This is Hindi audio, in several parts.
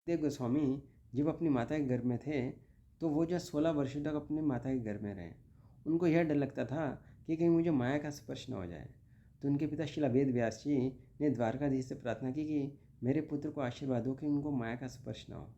देव गोस्वामी जब अपनी माता के गर्भ में थे तो वो जो 16 वर्षों तक अपनी माता के गर्भ में रहे। उनको यह डर लगता था कि कहीं मुझे माया का स्पर्श न हो जाए। तो उनके पिता शिला वेद व्यास जी ने द्वारकाधीश से प्रार्थना की कि मेरे पुत्र को आशीर्वाद दो कि उनको माया का स्पर्श न हो।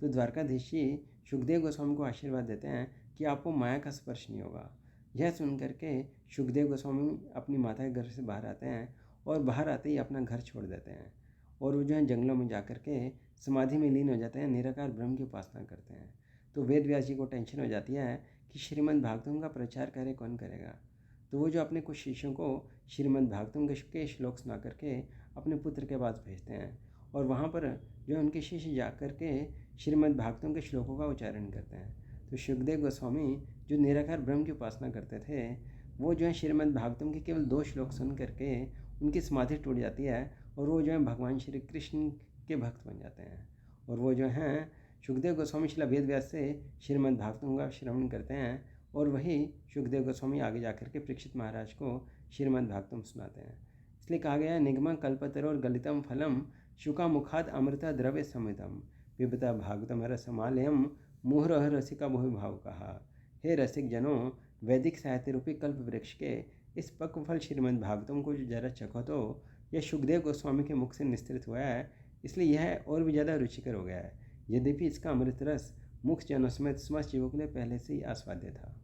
तो द्वारकाधीश जी सुखदेव गोस्वामी को आशीर्वाद देते हैं कि आपको माया का स्पर्श नहीं होगा। यह सुन करके सुखदेव गोस्वामी अपनी माता के घर से बाहर आते हैं और बाहर आते ही अपना घर छोड़ देते हैं और वो जो है जंगलों में जा कर के समाधि में लीन हो जाते हैं, निराकार ब्रह्म की उपासना करते हैं। तो वेद व्यास जी को टेंशन हो जाती है कि श्रीमद् भागवतम का प्रचार करे कौन करेगा। तो वो जो अपने कुछ शिष्यों को श्रीमद् भागवतम के श्लोक सुना करके अपने पुत्र के पास भेजते हैं और वहाँ पर जो उनके शिष्य जा कर के श्रीमद् भागवतम के श्लोकों का उच्चारण करते हैं। तो सुखदेव गोस्वामी जो निराकार ब्रह्म की उपासना करते थे, वो जो है श्रीमद् भागवतम के केवल 2 श्लोक सुन करके उनकी समाधि टूट जाती है और वो जो है भगवान श्री कृष्ण के भक्त बन जाते हैं। और वो जो हैं सुखदेव गोस्वामी शिला वेद व्यास से श्रीमद् भागवतम का श्रवण करते हैं और वही सुखदेव गोस्वामी आगे जाकर के परीक्षित महाराज को श्रीमद् भागवतम सुनाते हैं। इसलिए कहा गया है निगम कल्पतरोर गलितम फलम शुका मुखाद अमृता द्रव्य समितम पिबता भागवतम रसमालयम मुहुरह रसिका बहु भाव कहा। हे रसिक जनों, वैदिक साहित्य रूपी कल्प वृक्ष के इस पक्व फल श्रीमद् भागवतम को जो जरा चखो तो यह सुखदेव गोस्वामी के मुख से निस्तृत हुआ है, इसलिए यह और भी ज़्यादा रुचिकर हो गया है। यद्यपि इसका अमृत रस मुख जनों समेत समस्त जीवों के लिए पहले से ही आस्वाद्य था।